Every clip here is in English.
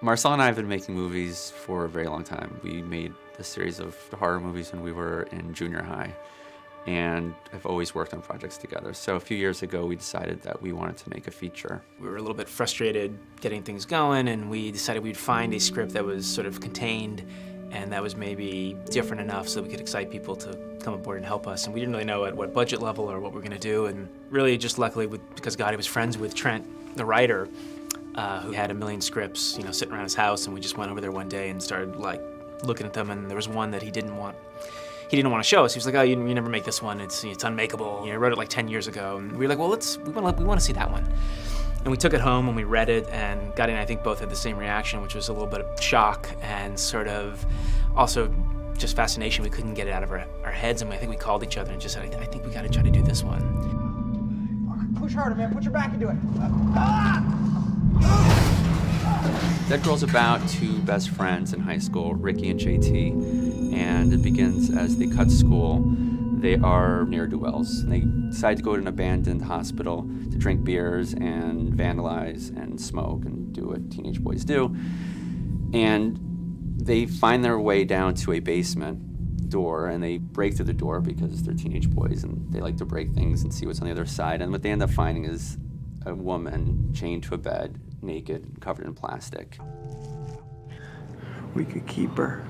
Marcel and I have been making movies for a very long time. We made a series of horror movies when we were in junior high, and have always worked on projects together. So a few years ago, we decided that we wanted to make a feature. We were a little bit frustrated getting things going, and we decided we'd find a script that was sort of contained and that was maybe different enough so that we could excite people to come aboard and help us. And we didn't really know at what budget level or what we were going to do. And really, just luckily, because Gotti was friends with Trent, the writer, who had a million scripts, you know, sitting around his house, and we just went over there one day and started like looking at them. And there was one that he didn't want to show us. He was like, "Oh, you never make this one. It's unmakeable. You know, I wrote it like 10 years ago." And we were like, "Well, we want to see that one." And we took it home and we read it, and Gotti and I think both had the same reaction, which was a little bit of shock and sort of also just fascination. We couldn't get it out of our heads, and I think we called each other and just said, I think we got to try to do this one. Push harder, man. Put your back into it. Deadgirl's about two best friends in high school, Rickie and JT, and it begins as they cut school. They are ne'er-do-wells. They decide to go to an abandoned hospital to drink beers and vandalize and smoke and do what teenage boys do. And they find their way down to a basement door, and they break through the door because they're teenage boys and they like to break things and see what's on the other side. And what they end up finding is a woman chained to a bed, naked, covered in plastic. We could keep her.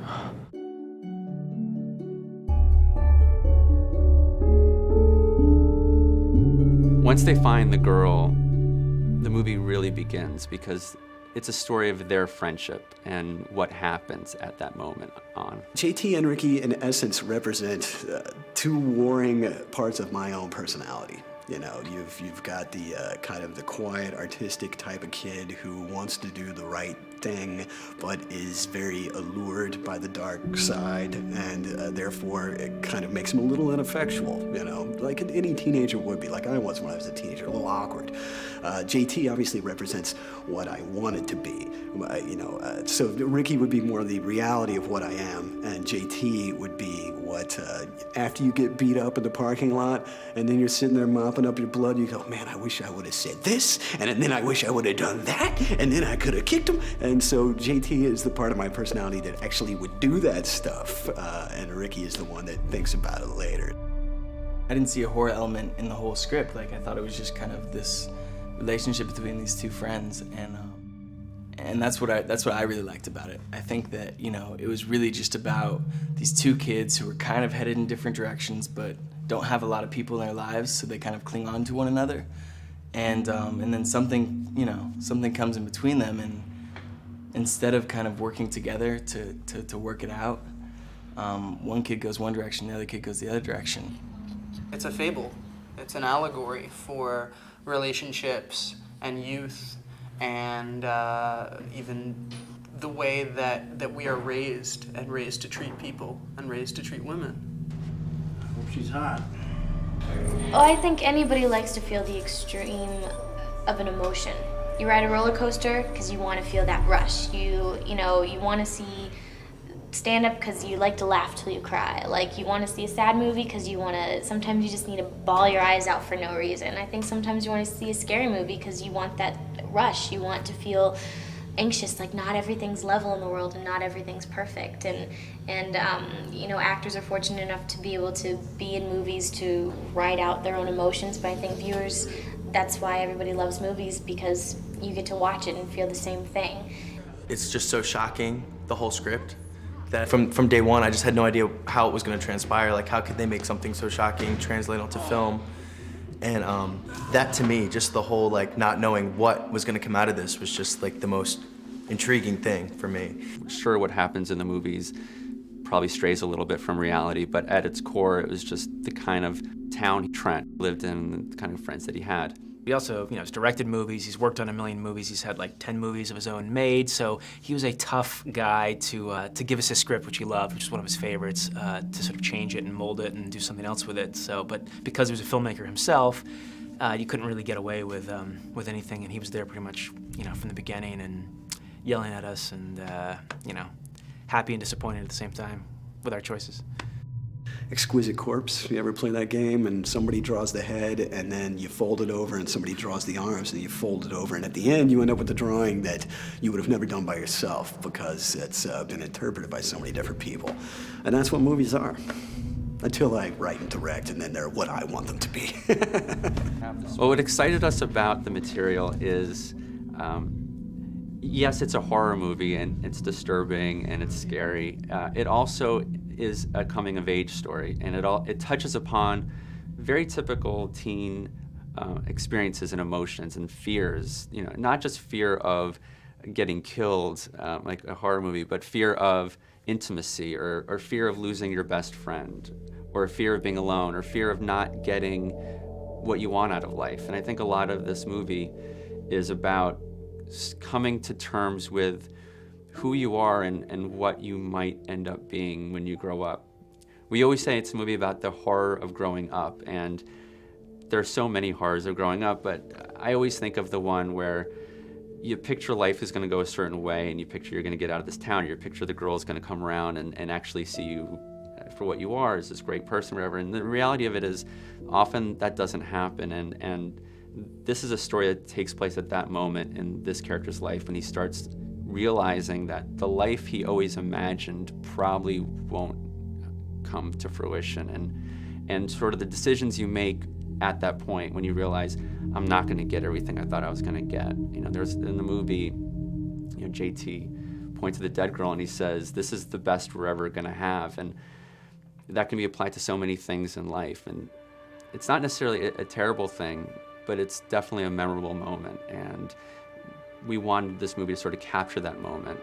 Once they find the girl, the movie really begins because it's a story of their friendship and what happens at that moment on. JT and Rickie, in essence, represent two warring parts of my own personality. You know, you've got the kind of the quiet, artistic type of kid who wants to do the right thing, but is very allured by the dark side, and therefore it kind of makes him a little ineffectual, you know, like any teenager would be, like I was when I was a teenager, a little awkward. JT obviously represents what I wanted to be, you know, so Rickie would be more the reality of what I am, and JT would be what, after you get beat up in the parking lot, and then you're sitting there mopping up your blood, you go, man, I wish I would have said this, and then I wish I would have done that, and then I could have kicked him. And so JT is the part of my personality that actually would do that stuff, and Rickie is the one that thinks about it later. I didn't see a horror element in the whole script. Like, I thought it was just kind of this relationship between these two friends, and that's what I really liked about it. I think that, you know, it was really just about these two kids who were kind of headed in different directions, but don't have a lot of people in their lives, so they kind of cling on to one another. And then something, you know, something comes in between them, and instead of kind of working together to work it out, one kid goes one direction, the other kid goes the other direction. It's a fable. It's an allegory for relationships and youth and even the way that we are raised to treat people and raised to treat women. I hope she's hot. Oh, I think anybody likes to feel the extreme of an emotion. You ride a roller coaster because you want to feel that rush. You want to see stand-up because you like to laugh till you cry. Like, you want to see a sad movie because sometimes you just need to bawl your eyes out for no reason. I think sometimes you want to see a scary movie because you want that rush. You want to feel anxious, like not everything's level in the world and not everything's perfect. And you know, actors are fortunate enough to be able to be in movies to write out their own emotions, but I think viewers, that's why everybody loves movies, because you get to watch it and feel the same thing. It's just so shocking, the whole script, that from day one, I just had no idea how it was going to transpire. Like, how could they make something so shocking translate onto film? And that, to me, just the whole, like, not knowing what was going to come out of this was just, like, the most intriguing thing for me. Sure, what happens in the movies probably strays a little bit from reality, but at its core, it was just the kind of town Trent lived in and the kind of friends that he had. He also, you know, has directed movies, he's worked on a million movies, he's had like 10 movies of his own made, so he was a tough guy to give us his script, which he loved, which is one of his favorites, to sort of change it and mold it and do something else with it. So, but because he was a filmmaker himself, you couldn't really get away with anything, and he was there pretty much, you know, from the beginning and yelling at us and, you know, happy and disappointed at the same time with our choices. Exquisite Corpse. You ever play that game and somebody draws the head and then you fold it over and somebody draws the arms and you fold it over and at the end you end up with a drawing that you would have never done by yourself because it's been interpreted by so many different people. And that's what movies are. Until I write and direct and then they're what I want them to be. Well, what excited us about the material is, yes, it's a horror movie and it's disturbing and it's scary. It also is a coming-of-age story, and it touches upon very typical teen experiences and emotions and fears. You know, not just fear of getting killed like a horror movie, but fear of intimacy or fear of losing your best friend, or fear of being alone, or fear of not getting what you want out of life. And I think a lot of this movie is about coming to terms with who you are and what you might end up being when you grow up. We always say it's a movie about the horror of growing up, and there are so many horrors of growing up, but I always think of the one where you picture life is going to go a certain way, and you picture you're going to get out of this town, or you picture the girl is going to come around and actually see you for what you are, as this great person, whatever. And the reality of it is often that doesn't happen, and this is a story that takes place at that moment in this character's life when he starts realizing that the life he always imagined probably won't come to fruition, and sort of the decisions you make at that point when you realize I'm not going to get everything I thought I was going to get. You know, there's in the movie, you know, JT points to the dead girl and he says, "This is the best we're ever going to have," and that can be applied to so many things in life. And it's not necessarily a terrible thing, but it's definitely a memorable moment, and we wanted this movie to sort of capture that moment.